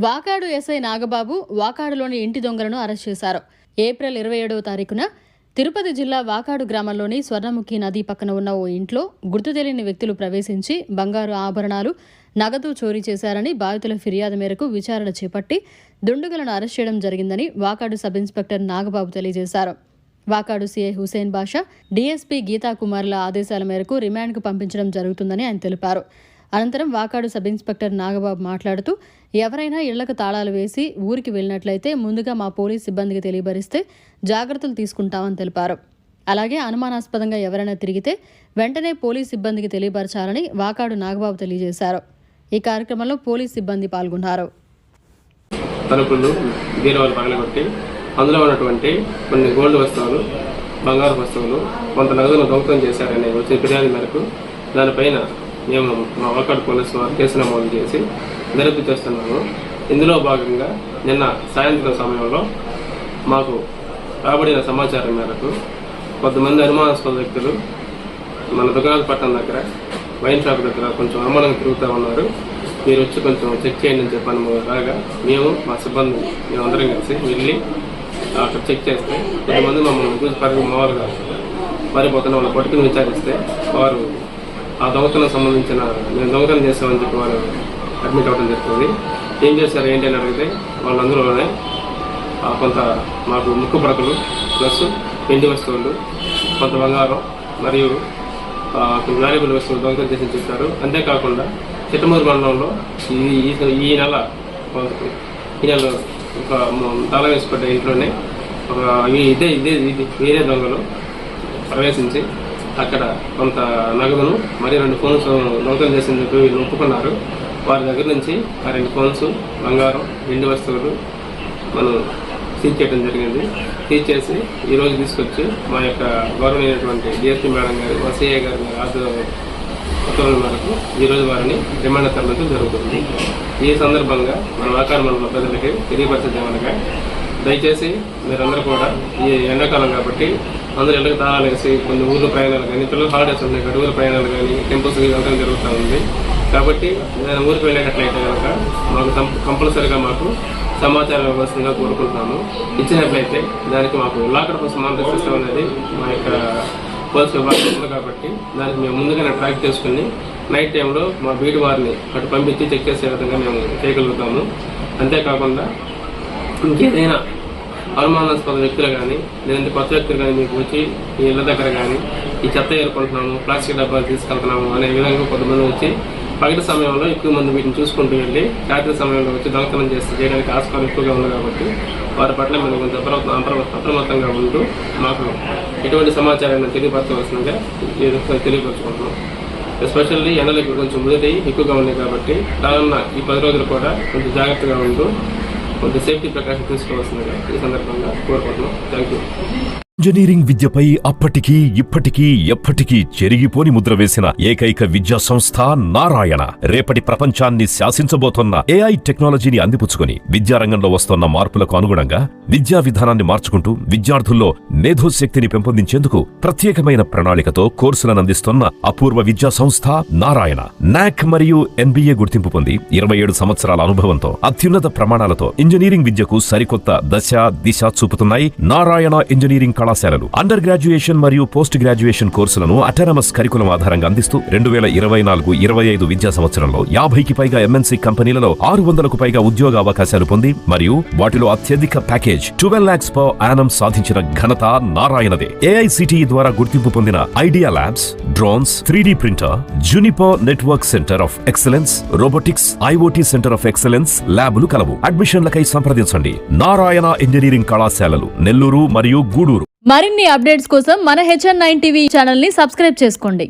Vakadu SI Nagababu వాకాడులోని ఇంటి దొంగలను arrest చేశారు. ఏప్రిల్ 27వ తారీఖున తిరుపతి జిల్లా వాకాడు గ్రామంలోని స్వర్ణముఖి నది పక్కన ఉన్న ఓ ఇంట్లో గుర్తు తెలియని వ్యక్తులు ప్రవేశించి బంగారు ఆభరణాలు, నగదు చోరీ చేశారని బాధితుల ఫిర్యాదు మేరకు విచారణ చేపట్టి దుండగులను అరెస్ట్ చేయడం జరిగిందని వాకాడు సబ్ ఇన్స్పెక్టర్ నాగబాబు తెలియజేశారు. వాకాడు సీఐ హుసేన్ బాషా, డీఎస్పీ గీతాకుమార్ల ఆదేశాల మేరకు రిమాండ్కు పంపించడం జరుగుతుందని ఆయన తెలిపారు. అనంతరం వాకాడు సబ్ ఇన్స్పెక్టర్ నాగబాబు మాట్లాడుతూ, ఎవరైనా ఇళ్లకు తాళాలు వేసి ఊరికి వెళ్ళినట్లయితే ముందుగా మా పోలీస్ సిబ్బందికి తెలియబరిస్తే జాగ్రత్తలు తీసుకుంటామని తెలిపారు. అలాగే అనుమానాస్పదంగా ఎవరైనా తిరిగితే వెంటనే పోలీస్ సిబ్బందికి తెలియపరచాలని వాకాడు నాగబాబు తెలియజేశారు. ఈ కార్యక్రమంలో పోలీస్ సిబ్బంది పాల్గొన్నారు. తలుపులు బీరువాలు పగలగొట్టి అందులో ఉన్నటువంటి కొన్ని గోల్డ్ వస్తువులు, బంగారు వస్తువులు, కొంత నగదును దొంగతనం చేశారనే వచ్చిన ఫిర్యాదు మేరకు దానిపైన మేము మా వాకాడు పోలీసు వారు కేసు నమోదు చేసి దర్యాప్తు చేస్తున్నాము. ఇందులో భాగంగా నిన్న సాయంత్రం సమయంలో మాకు రాబడిన సమాచారం మేరకు కొంతమంది అనుమానాస్పద వ్యక్తులు మన దుకాణపట్నం దగ్గర వైన్ షాప్ దగ్గర కొంచెం అనుమానంగా తిరుగుతూ ఉన్నారు. మీరు వచ్చి కొంచెం చెక్ చేయండి అని చెప్పాను. రాగా మేము మా సిబ్బంది మేమందరం కలిసి వెళ్ళి అక్కడ చెక్ చేస్తే కొంతమంది మమ్మల్ని చూసి మామూలుగా పారిపోతున్న వాళ్ళని పట్టుకుని విచారిస్తే వారు ఆ దొంగతనం సంబంధించిన మేము దొంగతనం చేస్తామని చెప్పి వారు అడ్మిట్ అవ్వడం జరుగుతుంది. ఏం చేశారు ఏంటి అని అడిగితే వాళ్ళందరూనే కొంత మాకు ముక్కు పడకలు ప్లస్ వెండి వస్తువులు, కొంత బంగారం మరియు కొన్ని వాల్యుబుల్ వస్తువులు దొంగతనం చేసి చెప్పారు. అంతేకాకుండా చిట్టమూరు మండలంలో ఈ నెల ఒక తాళం వేసుకుంటే ఇంట్లోనే వేరే దొంగలు ప్రవేశించి అక్కడ కొంత నగదును మరి 2 ఫోన్స్ దొంగతనం చేసింది చెప్పి వీళ్ళు ఒప్పుకున్నారు. వారి దగ్గర నుంచి ఆ 2 ఫోన్స్, బంగారం, వెండి వస్తువులు మనం సీజ్ చేయడం జరిగింది. సీజ్ చేసి ఈరోజు తీసుకొచ్చి మా యొక్క గౌరవమైనటువంటి డిఎస్పీ మేడం గారు, సిఐ గారి ఉత్తర్వుల మేరకు ఈరోజు వారిని రిమాండ్ తరలించడం జరుగుతుంది. ఈ సందర్భంగా మన వాకాడు మండల ప్రజలకి తెలియపరచదేమనగా దయచేసి మీరందరూ కూడా ఈ ఎండాకాలం కాబట్టి అందరూ ఇళ్ళకి తాళాలు వేసి కొన్ని ఊర్ల ప్రయాణాలు కానీ, పిల్లలు హాలిడేస్ ఉన్నాయి కాబట్టి ఊరు ప్రయాణాలు కానీ, టెంపుల్స్ వెళ్ళడం జరుగుతూ ఉంది. కాబట్టి నేను ఊరికి వెళ్ళేటట్లయితే కనుక మాకు కంపల్సరీగా మాకు సమాచారం ఇవ్వాల్సిందిగా కోరుకుంటున్నాము. ఇచ్చినట్లయితే దానికి మాకు లాకర్ కోసం మానిటర్ సిస్టమ్ అనేది మా యొక్క పోలీస్ విభాగం ఉంది కాబట్టి దానికి మేము ముందుగానే ట్రాక్ చేసుకుని నైట్ టైంలో మా బీటు వారిని అటు పంపించి చెక్ చేసే విధంగా మేము చేయగలుగుతాము. అంతేకాకుండా ఇంకేదైనా అనుమానాస్పద వ్యక్తులు కానీ లేదంటే కొత్త వ్యక్తులు కానీ మీకు వచ్చి ఈ ఇళ్ళ దగ్గర కానీ ఈ చెత్త ఏరుకుంటున్నాము, ప్లాస్టిక్ డబ్బాలు తీసుకెళ్తున్నాము అనే విధంగా కొంతమంది వచ్చి పగటి సమయంలో ఎక్కువ మంది వీటిని చూసుకుంటూ వెళ్ళి రాత్రి సమయంలో వచ్చి దొంగతనం చేయడానికి ఆస్కారం ఎక్కువగా ఉంది కాబట్టి వారి పట్ల మేము కొంచెం అప్రమత్తంగా ఉంటూ మాకు ఎటువంటి సమాచారాన్ని తెలియపరచవలసిందిగా తెలియపరచుకుంటున్నాం. ఎస్పెషల్లీ ఎండలకు కొంచెం ముదిరి ఎక్కువగా ఉన్నాయి కాబట్టి రానున్న ఈ 10 రోజులు కూడా కొంచెం జాగ్రత్తగా ఉంటూ కొంత సేఫ్టీ ప్రికాషన్ తీసుకోవాల్సిందిగా ఈ సందర్భంగా కోరుకుంటున్నాం. Thank you. ఇంజనీరింగ్ విద్యపై అప్పటికీ ఇప్పటికీ ఎప్పటికీ చెరిగిపోని ముద్ర వేసిన ఏకైక విద్యా సంస్థ నారాయణ. రేపటి ప్రపంచాన్ని శాసించబోతోన్న ఏఐ టెక్నాలజీని అందిపుచ్చుకొని విద్యారంగంలో వస్తోన్న మార్పులకు అనుగుణంగా విద్యా విధానాన్ని మార్చుకుంటూ విద్యార్థుల్లో మేధోశక్తిని పెంపొందించేందుకు ప్రత్యేకమైన ప్రణాళికతో కోర్సులను అందిస్తున్న అపూర్వ విద్యా సంస్థ నారాయణ. నాక్ మరియు NBA గుర్తింపు పొంది 27 సంవత్సరాల అనుభవంతో అత్యున్నత ప్రమాణాలతో ఇంజనీరింగ్ విద్యకు సరికొత్త దశ దిశ చూపుతున్నాయి నారాయణ ఇంజనీరింగ్ కళాశాలలు. అండర్ గ్రాడ్యుయేషన్ మరియు పోస్ట్ గ్రాడ్యుయేషన్ కోర్సులను అటానమస్ కరికులం ఆధారంగా అందిస్తూ 2024-25 విద్యా సంవత్సరంలో 50కి పైగా MNC కంపెనీలలో 600కు పైగా ఉద్యోగ అవకాశాలు పొంది మరియు వాటిలో అత్యధిక ప్యాకేజ్ 12 lakhs per annum సాధించిన ఘనత నారాయణదే. AICTE ద్వారా గుర్తింపు పొందిన idea labs, drones, 3D printer, Juniper network centre of excellence, robotics, IoT centre of excellence ల్యాబులు కలవు. అడ్మిషన్లకై సంప్రదించండి. నారాయణ ఇంజనీరింగ్ కళాశాలలు, నెల్లూరు మరియు గూడూరు. మరిన్ని అప్డేట్స్ కోసం మన HN9 TV ఛానల్ ని సబ్స్క్రైబ్ చేసుకోండి.